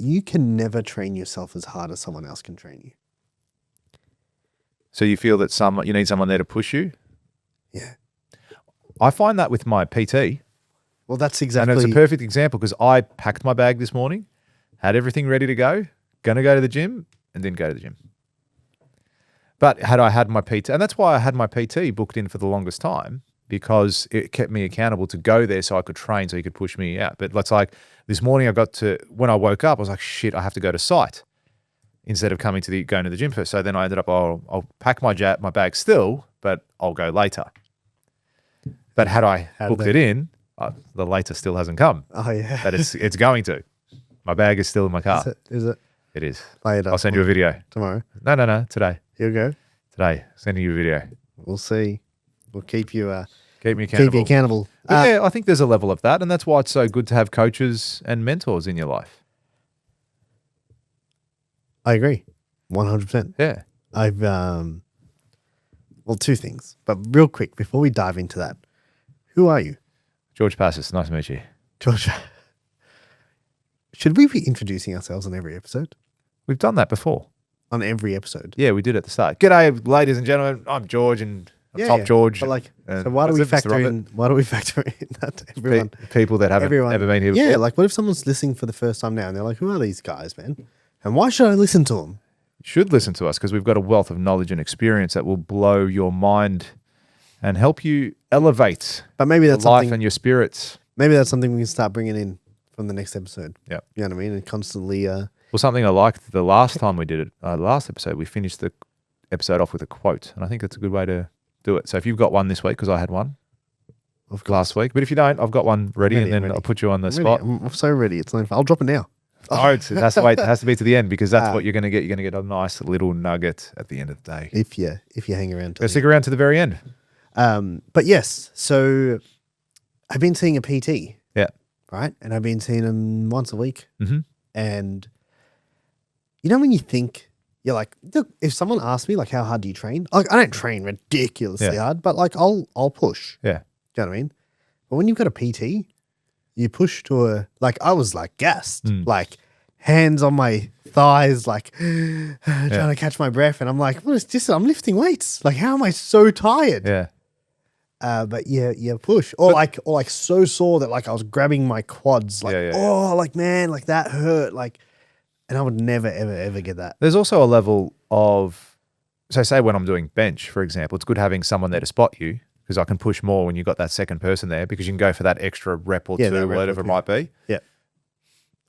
you can never train yourself as hard as someone else can train you. So you feel that you need someone there to push you? Yeah. I find that with my PT. Well, that's exactly. And it's a perfect example because I packed my bag this morning, had everything ready to go, going to go to the gym, and didn't go to the gym. But had I had my PT, and that's why I had my PT booked in for the longest time, because it kept me accountable to go there so I could train, so he could push me out. But it's like this morning when I woke up, I was like, shit, I have to go to site instead of going to the gym first. So then I ended up, I'll pack my bag still, but I'll go later. But had I booked it in, the later still hasn't come. Oh, yeah. But it's going to. My bag is still in my car. Is it? It is. Later. I'll send you a video. Tomorrow? No. Today. Here we go. Today. Sending you a video. We'll see. We'll keep you accountable. Keep you accountable. Yeah, I think there's a level of that, and that's why it's so good to have coaches and mentors in your life. I agree. 100%. Yeah. I've well, two things. But real quick, before we dive into that, who are you? George Passis, nice to meet you. George. Should we be introducing ourselves on every episode? We've done that before. On every episode? Yeah, we did at the start. G'day, ladies and gentlemen. I'm George, and I'm Top George. But like, so why do we factor in that everyone? People that haven't ever been here before? Yeah, like what if someone's listening for the first time now and they're like, who are these guys, man? And why should I listen to them? You should listen to us because we've got a wealth of knowledge and experience that will blow your mind and help you elevate maybe that's life and your spirits. Maybe that's something we can start bringing in from the next episode. Yeah. You know what I mean? And constantly... Well, something I liked the last time we did it, last episode, we finished the episode off with a quote. And I think that's a good way to do it. So if you've got one this week, because I had one last week. But if you don't, I've got one ready and then I'll put you on the spot. I'm so ready. It's not. I'll drop it now. Oh, it has to wait. It has to be to the end because that's what you're going to get. You're going to get a nice little nugget at the end of the day. If you hang around. Stick around to the very end. But yes, so I've been seeing a PT. Yeah. Right? And I've been seeing him once a week. Mm-hmm. And you know when you think, you're like, look, if someone asks me, like, how hard do you train? Like, I don't train ridiculously hard, but like I'll push. Yeah. Do you know what I mean? But when you've got a PT, you push to I was like gassed, like hands on my thighs, like trying to catch my breath. And I'm like, what is this? I'm lifting weights. Like, how am I so tired? Yeah. But you push. Or like so sore that like I was grabbing my quads, like, like, man, like that hurt. Like, and I would never, ever, ever get that. There's also a level of, so say when I'm doing bench, for example, it's good having someone there to spot you. Because I can push more when you've got that second person there because you can go for that extra rep or two, whatever it might be. Yeah.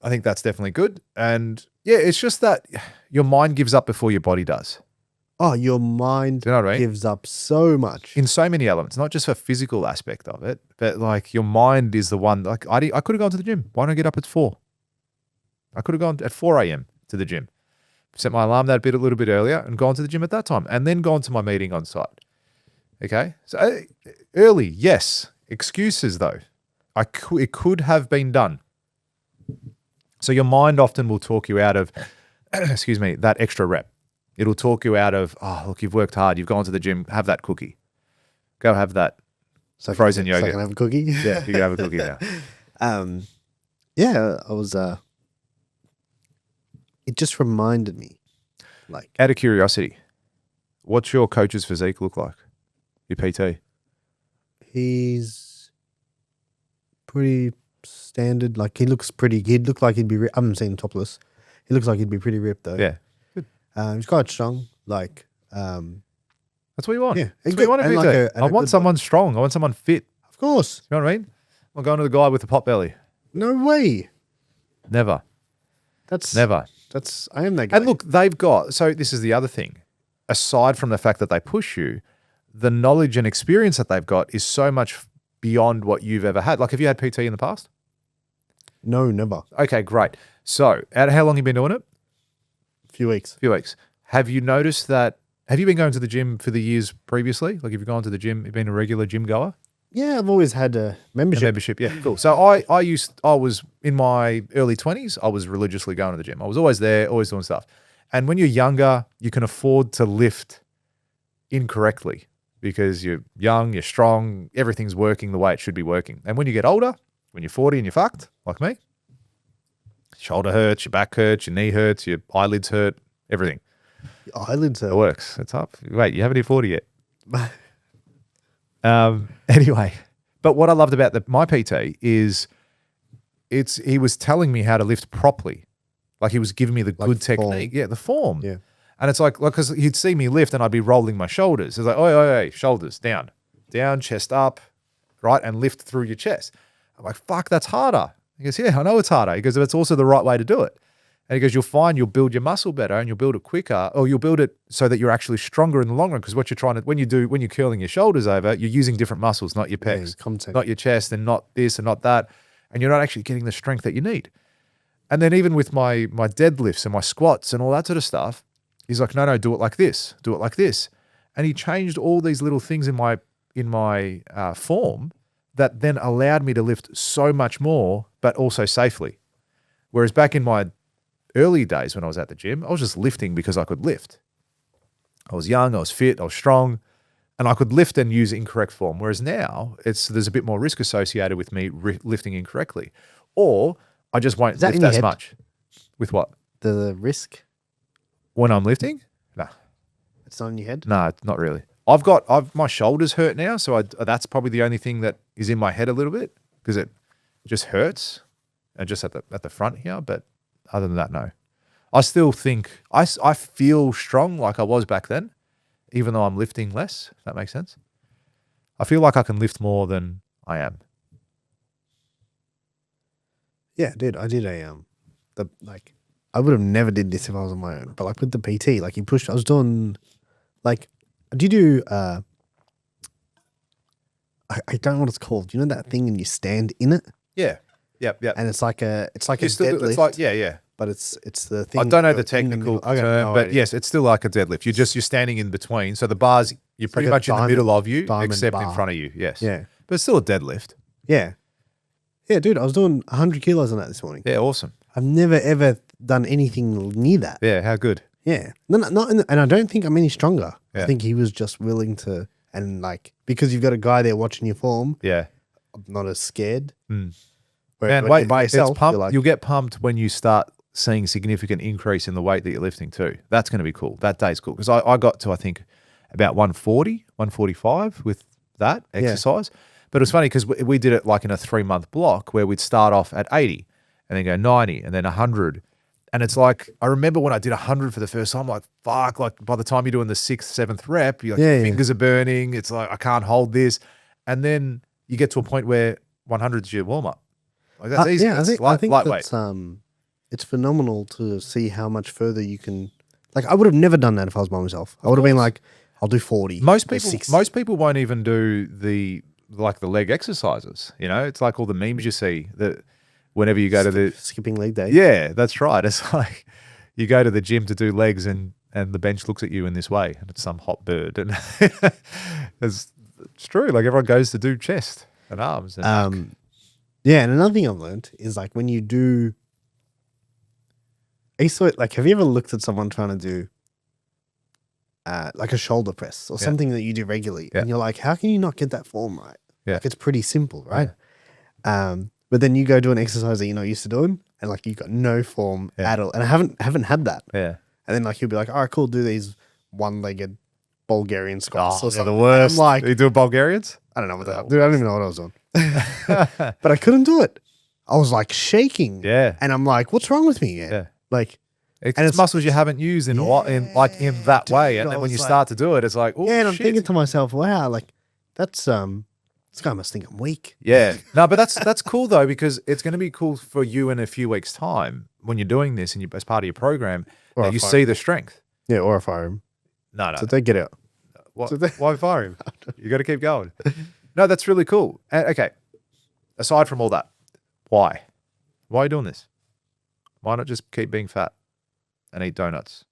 I think that's definitely good. And yeah, it's just that your mind gives up before your body does. Oh, your mind gives up so much. In so many elements, not just a physical aspect of it, but like your mind is the one, like I could have gone to the gym. Why don't I get up at 4? I could have gone at 4 a.m. to the gym. Set my alarm a little bit earlier and gone to the gym at that time and then gone to my meeting on site. Okay, so early, yes. Excuses though, it could have been done. So your mind often will talk you out of, excuse me, that extra rep. It'll talk you out of, oh, look, you've worked hard. You've gone to the gym. Have that cookie. Go have that frozen yogurt. So I can have a cookie? Yeah, you can have a cookie now. Yeah, I was, it just reminded me. Like, out of curiosity, what's your coach's physique look like? Your PT? He's pretty standard. Like he'd look like he'd be I haven't seen him topless. He looks like he'd be pretty ripped though. Yeah. Good. He's quite strong. Like that's what you want. Yeah. That's what you want to PT. I want someone strong. I want someone fit. Of course. You know what I mean? I'm going to the guy with the pot belly. No way. Never. I am that guy. And look, they've got, so this is the other thing. Aside from the fact that they push you, the knowledge and experience that they've got is so much beyond what you've ever had. Like, have you had PT in the past? No, never. Okay, great. So, how long have you been doing it? A few weeks. Have you noticed that, have you been going to the gym for the years previously? Like, have you gone to the gym, been a regular gym goer? Yeah, I've always had a membership. Yeah, cool. So I was in my early 20s, I was religiously going to the gym. I was always there, always doing stuff. And when you're younger, you can afford to lift incorrectly because you're young, you're strong, everything's working the way it should be working. And when you get older, when you're 40 and you're fucked, like me, Shoulder hurts, your back hurts, your knee hurts, your eyelids hurt, everything. Your eyelids It are works. It's up. Wait, you haven't hit 40 yet. Anyway, but what I loved about my PT is he was telling me how to lift properly. Like he was giving me the Like good the form. technique. Yeah, the form. Yeah. And it's like, because he'd see me lift and I'd be rolling my shoulders. It's like, oi, shoulders down, chest up, right? And lift through your chest. I'm like, fuck, that's harder. He goes, yeah, I know it's harder. He goes, that's also the right way to do it. And he goes, you'll find you'll build your muscle better and you'll build it quicker, or you'll build it so that you're actually stronger in the long run. Because what you're trying to, when you're curling your shoulders over, you're using different muscles, not your pecs, contact. not your chest, and not this and not that. And you're not actually getting the strength that you need. And then even with my deadlifts and my squats and all that sort of stuff, he's like, no, do it like this, do it like this. And he changed all these little things in my form that then allowed me to lift so much more, but also safely. Whereas back in my early days when I was at the gym, I was just lifting because I could lift. I was young, I was fit, I was strong, and I could lift and use incorrect form. Whereas now there's a bit more risk associated with me lifting incorrectly. Or I just won't lift as much. With what? The risk? When I'm lifting? No. It's not in your head? No, not really. My shoulders hurt now, so that's probably the only thing that is in my head a little bit because it just hurts, and just at the front here. But other than that, no. I still think I feel strong like I was back then, even though I'm lifting less. If that makes sense. I feel like I can lift more than I am. Yeah, dude, I did I would have never did this if I was on my own. But like with the PT, like I was doing like, do you do I don't know what it's called. Do you know that thing and you stand in it? Yeah. Yep. And it's like a deadlift. It's like yeah. But it's the thing. I don't know the technical term, but idea. yes, it's still like a deadlift. You're standing in between. So the bars, you're pretty like a much in the middle of you, diamond except in bar. front of you. Yes. Yeah. But it's still a deadlift. Yeah. Yeah, dude, I was doing 100 kilos on that this morning. Yeah, awesome. I've never ever done anything near that. Yeah, how good. Yeah. No, and I don't think I'm any stronger. Yeah. I think he was just willing to, and like, because you've got a guy there watching your form, Yeah. I'm not as scared. Man, When wait, by it's yourself, pumped. you're like, You'll get pumped when you start seeing significant increase in the weight that you're lifting too. That's going to be cool. That day's cool. Because I got to, I think, about 140, 145 with that exercise. But it was funny because we did it like in a 3-month block where we'd start off at 80 and then go 90 and then 100. And it's like, I remember when I did 100 for the first time, like, fuck, like by the time you're doing the 6th, 7th rep, your fingers are burning. It's like, I can't hold this. And then you get to a point where 100 is your warm up. Like that's easy. Yeah, I think lightweight. that's, it's phenomenal to see how much further you can. Like, I would have never done that if I was by myself. I would have been like, I'll do 40. Most people won't even do the leg exercises. You know, it's like all the memes you see that whenever you go to the skipping leg day. Yeah, that's right. It's like you go to the gym to do legs and the bench looks at you in this way and it's some hot bird. And it's true. Like everyone goes to do chest and arms and neck. Yeah, and another thing I've learned is like when you do like, have you ever looked at someone trying to do like a shoulder press or something that you do regularly and you're like, how can you not get that form right? Yeah. Like it's pretty simple, right? But then you go do an exercise that you're not used to doing and like you've got no form at all. And I haven't had that. Yeah. And then like you'll be like, all right, cool, do these one-legged Bulgarian squats. They're the worst. I'm like, are you doing Bulgarians? I don't know what that. Dude, I don't even know what I was doing. But I couldn't do it. I was like shaking. Yeah. And I'm like, what's wrong with me? Yeah. Like, it's muscles you haven't used in that way. And then when you start to do it, it's like, oh, yeah, and I'm shit. thinking to myself, wow, like that's this guy must think I'm weak. Yeah. No, but that's cool though, because it's going to be cool for you in a few weeks' time when you're doing this and as part of your program that you see the strength. Yeah, or I fire him. No. So they get out. Why fire him? You got to keep going. No, that's really cool. Okay. Aside from all that, why? Why are you doing this? Why not just keep being fat and eat donuts?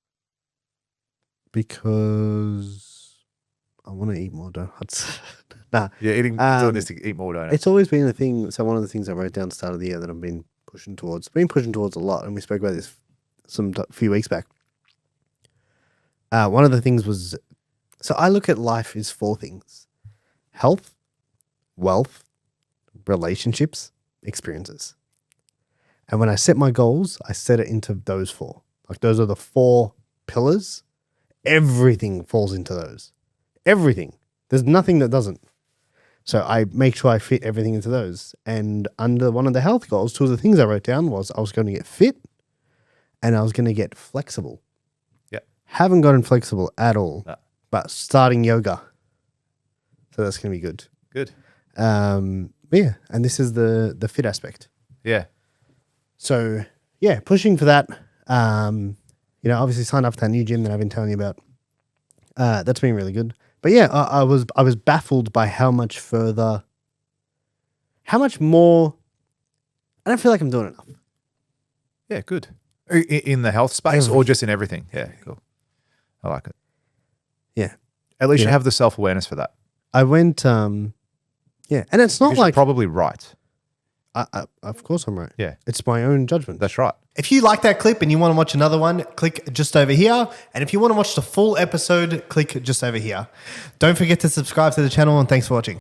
Because I want to eat more donuts. Nah. Yeah, doing this to eat more donuts. It's always been a thing. So one of the things I wrote down at the start of the year that I've been pushing towards a lot, and we spoke about this a few weeks back. One of the things was, so I look at life as 4 things: health, wealth, relationships, experiences. And when I set my goals, I set it into those 4. Like those are the 4 pillars. Everything falls into those. Everything. There's nothing that doesn't. So I make sure I fit everything into those. And under one of the health goals, 2 of the things I wrote down was I was going to get fit and I was going to get flexible. Yeah. Haven't gotten flexible at all, No. but starting yoga. So that's going to be good. Good. Yeah. And this is the fit aspect. Yeah. So yeah, pushing for that. Obviously signed up for that new gym that I've been telling you about. That's been really good. But yeah, I was baffled by how much more. I don't feel like I'm doing enough. Yeah, good. In the health space or just in everything? Yeah, cool. I like it. Yeah. At least you have the self-awareness for that. I went, and it's not Because like you're probably right. of course I'm right. Yeah. It's my own judgment. That's right. If you like that clip and you want to watch another one, click just over here. And if you want to watch the full episode, click just over here. Don't forget to subscribe to the channel, and thanks for watching.